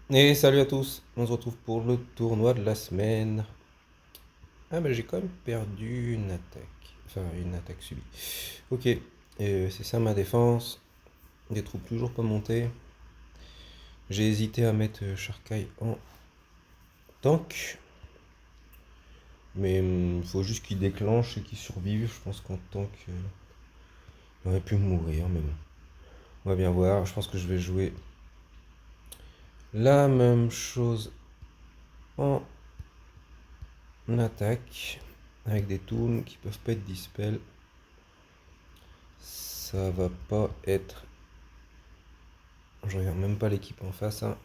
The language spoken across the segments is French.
Et salut à tous, on se retrouve pour le tournoi de la semaine. Ah bah j'ai quand même perdu une attaque, enfin une attaque subie. Ok, c'est ça ma défense, des troupes toujours pas montées. J'ai hésité à mettre Sharkai en tank, mais il faut juste qu'il déclenche et qu'il survive. Je pense qu'en tank, il aurait pu mourir, mais bon. On va bien voir, je pense que je vais jouer la même chose en attaque, avec des toons qui peuvent pas être dispel. Ça va pas être. Je regarde même pas l'équipe en face, hein.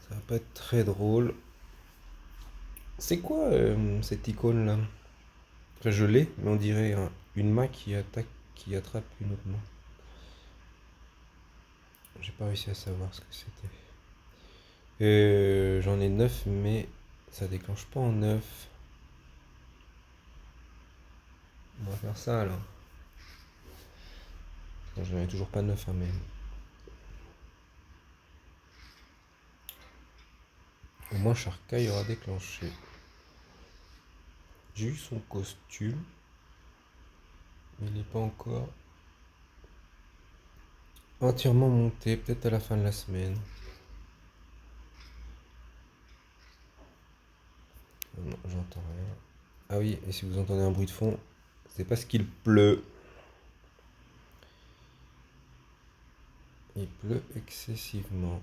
Ça va pas être très drôle. C'est quoi cette icône là? Enfin, je l'ai, mais on dirait une main qui attaque, qui attrape une autre main. J'ai pas réussi à savoir ce que c'était. J'en ai 9, mais ça déclenche pas en 9. On va faire ça alors. Bon, j'en ai toujours pas 9, hein, mais. Au moins Sharkai aura déclenché. J'ai eu son costume, mais il n'est pas encore entièrement monté. Peut-être à la fin de la semaine. Non, j'entends rien. Ah oui, et si vous entendez un bruit de fond, c'est parce qu'il pleut. Il pleut excessivement.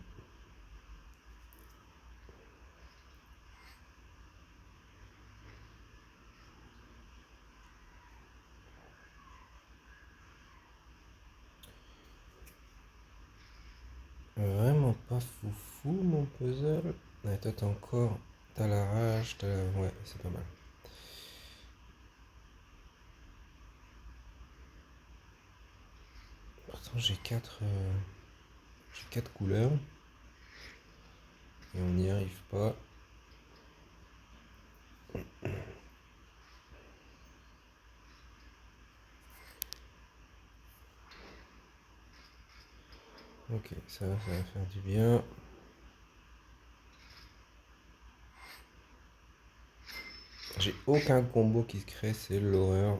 Vraiment pas foufou mon puzzle. Ouais, toi t'as encore. T'as la rage, Ouais, c'est pas mal. Pourtant j'ai quatre couleurs. Et on n'y arrive pas. Ok, ça va faire du bien. J'ai aucun combo qui se crée, c'est l'horreur.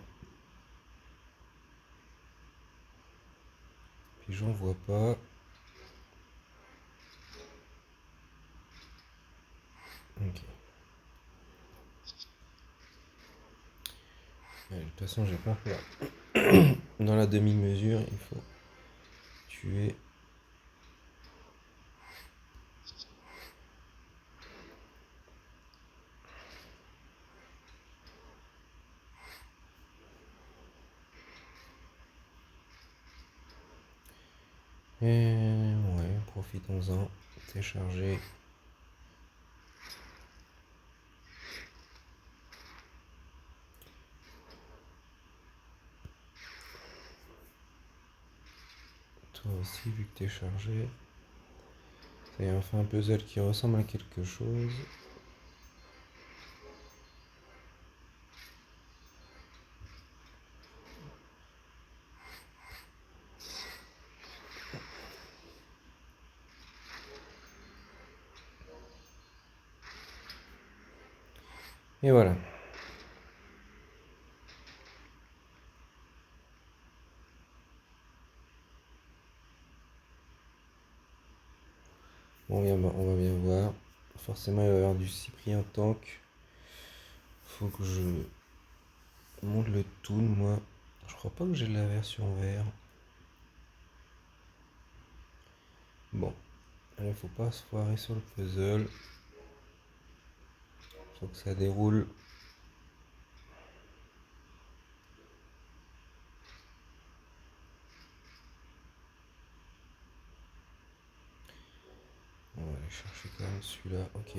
Puis j'en vois pas. Ok. De toute façon, j'ai pas peur. Dans la demi-mesure, il faut tuer. Et ouais, profitons-en. Télécharger. Toi aussi, vu que t'es chargé. Ça y est, enfin un puzzle qui ressemble à quelque chose. Et voilà. Bon, on va bien voir. Forcément, il va y avoir du Cyprien tank. Faut que je monte le tool, moi. Je crois pas que j'ai la version vert. Bon, il faut pas se foirer sur le puzzle. Faut que ça déroule. On va aller chercher quand même celui-là. Ok,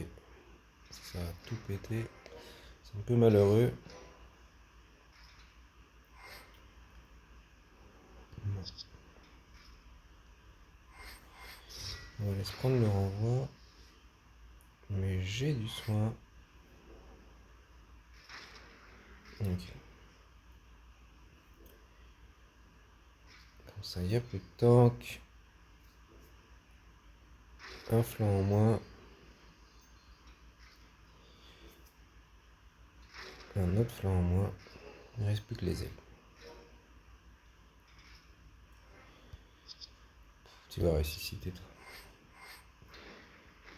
ça a tout pété. C'est un peu malheureux. Bon. On va laisser prendre le renvoi. Mais j'ai du soin. Ok. Comme ça, il n'y a plus de tank. Un flanc en moins. Un autre flanc en moins. Il ne reste plus que les ailes. Tu vas ressusciter toi.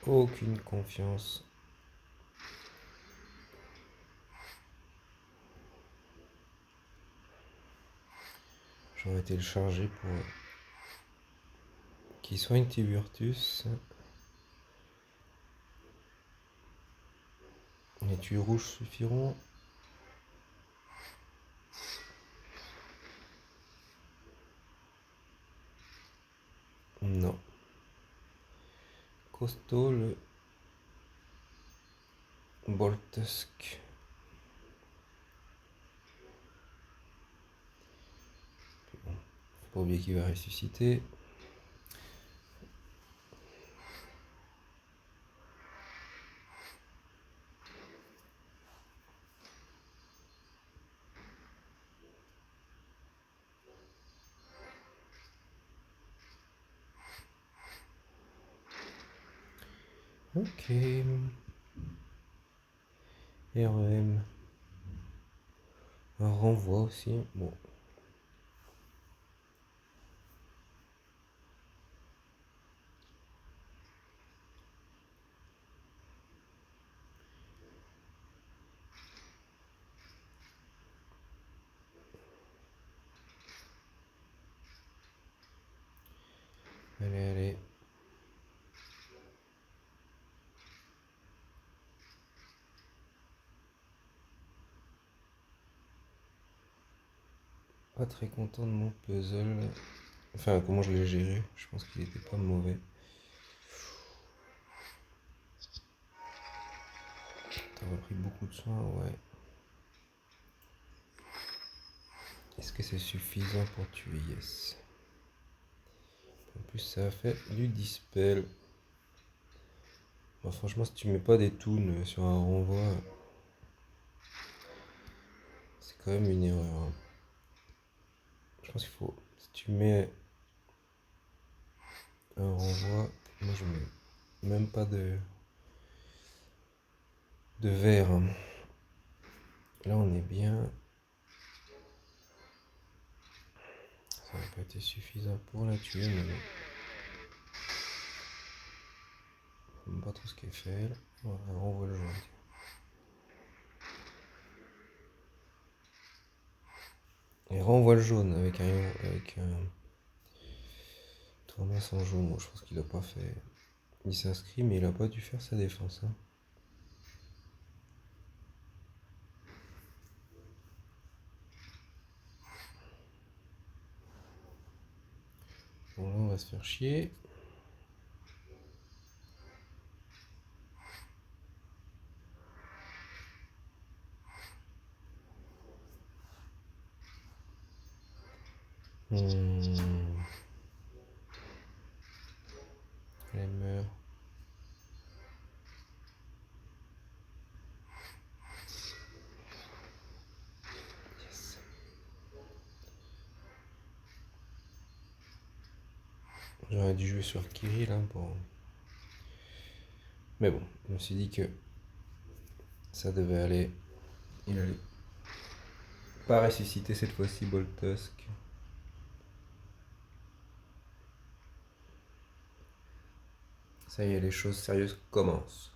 Aucune confiance. J'aurais été le charger pour qu'il soigne Tiburtus. Les tuiles rouges suffiront. Non. Costaud le Boltusk. Bon, faut pas oublier qu'il va ressusciter. Ok. REM. Un renvoi aussi. Bon. Allez, allez. Pas très content de mon puzzle. Enfin, comment je l'ai géré. Je pense qu'il était pas mauvais. T'as repris beaucoup de soins, ouais. Est-ce que c'est suffisant pour tuer? Yes. En plus, ça a fait du dispel. Bah, franchement, si tu mets pas des toons sur un renvoi, c'est quand même une erreur, hein. Je pense qu'il faut. Si tu mets un renvoi, moi je mets même pas de verre, hein. Là, on est bien. Ça n'a pas été suffisant pour la tuer, mais bon. Je ne sais pas trop ce qui est fait. Voilà, on renvoie le jaune. Et renvoie le jaune avec un tournant sans jaune. Moi, je pense qu'il a pas fait. Il s'inscrit, mais il a pas dû faire sa défense, hein. Bon, là, on va se faire chier. Elle meurt. Yes. J'aurais dû jouer sur Kirill, hein, pour. Mais bon, je me suis dit que ça devait aller. Il allait pas ressusciter cette fois-ci Boltusk. Ça y est, les choses sérieuses commencent.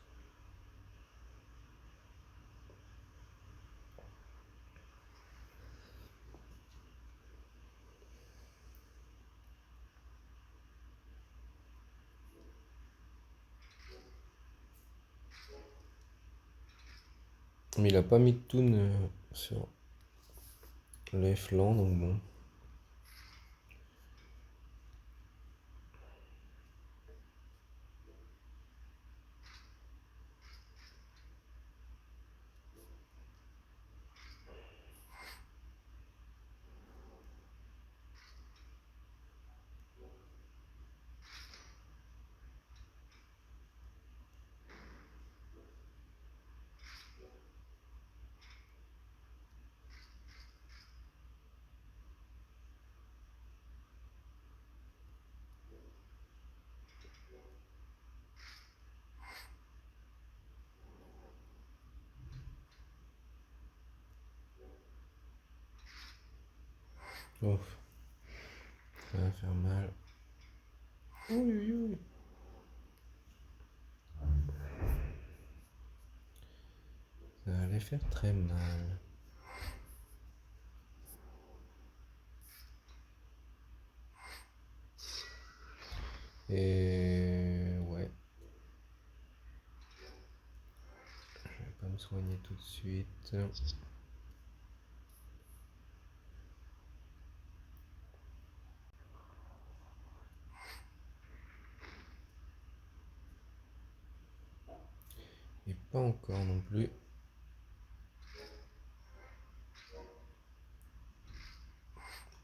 Mais il a pas mis de toon sur les flancs, donc bon. Ouf, ça va faire mal. Oui, oui, oui. Ça allait faire très mal. Et ouais, je vais pas me soigner tout de suite. Et pas encore non plus.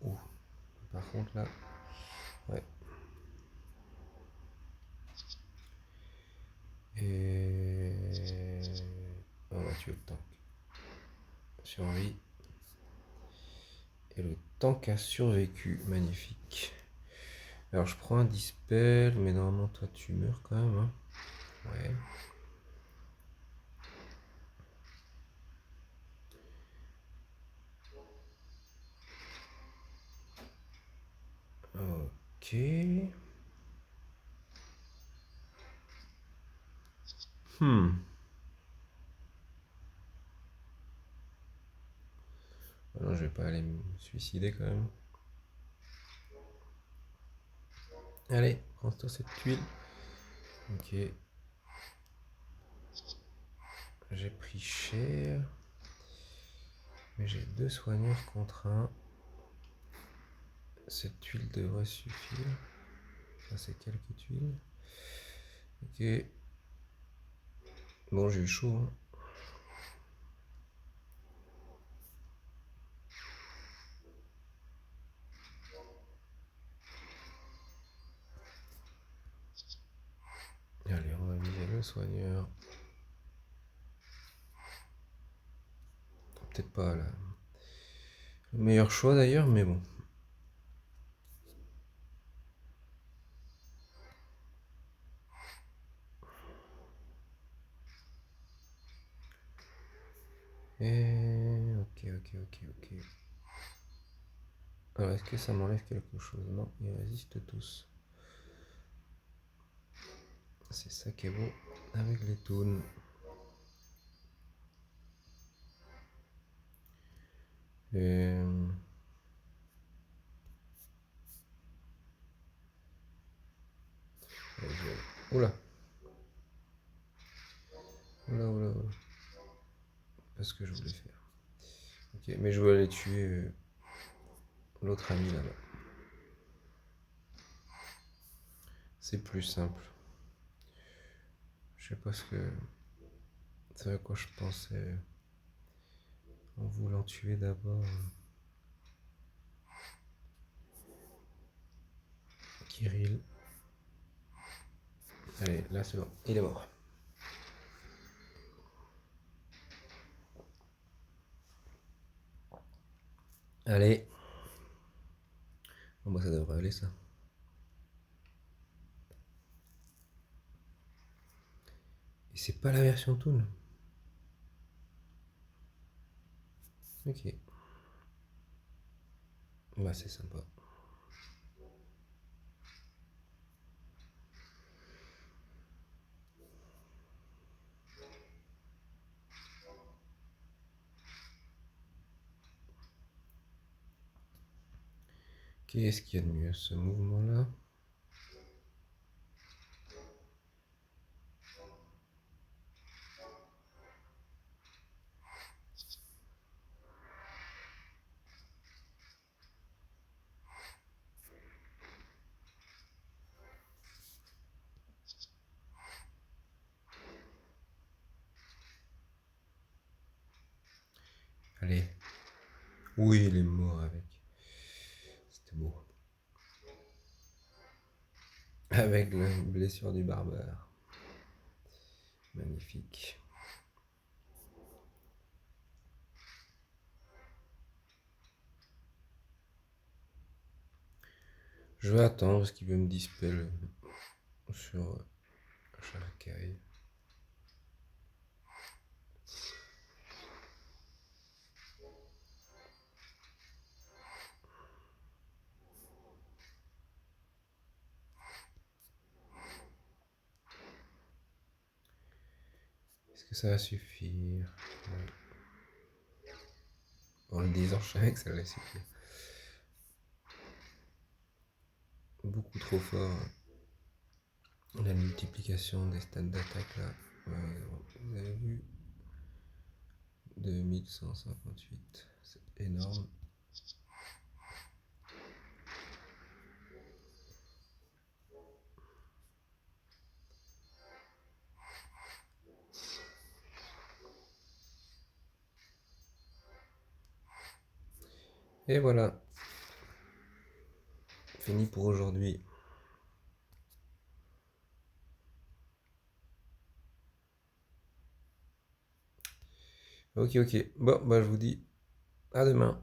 Ouh, par contre là, ouais. Et on va tuer le tank. Survie. Et le tank a survécu, magnifique. Alors je prends un dispel, mais normalement toi tu meurs quand même. Hein. Ouais. Ok. Non, je vais pas aller me suicider quand même. Allez, prends-toi cette tuile. Ok. J'ai pris cher. Mais j'ai 2 soigneurs contre un. Cette tuile devrait suffire. Ça c'est quelques tuiles. Ok. Bon, j'ai eu chaud. Hein. Allez, on va viser le soigneur. Peut-être pas là. Le meilleur choix d'ailleurs, mais bon. Et ok. Alors, est-ce que ça m'enlève quelque chose? Non, ils résistent tous. C'est ça qui est beau avec les toons. Et... Oula. Oula. Pas ce que je voulais faire. Ok, mais je vais aller tuer l'autre ami là-bas. C'est plus simple. Je sais pas ce que... C'est à quoi je pensais en voulant tuer d'abord Kirill. Allez, là c'est bon, il est mort. Allez. Bon bah ça devrait aller ça. Et c'est pas la version Toon. Ok. Bah c'est sympa. Qu'est-ce qu'il y a de mieux ce mouvement là? Allez. Oui, il est mort avec. C'était beau. Avec la blessure du barbare. Magnifique. Je vais attendre parce qu'il veut me dispel sur Sharkai. Est-ce que ça va suffire? En le disant, je savais que ça allait suffire. Beaucoup trop fort. La multiplication des stades d'attaque là. Ouais, vous avez vu? 2158. C'est énorme. Et voilà. Fini pour aujourd'hui. Ok, ok. Bon, bah je vous dis à demain.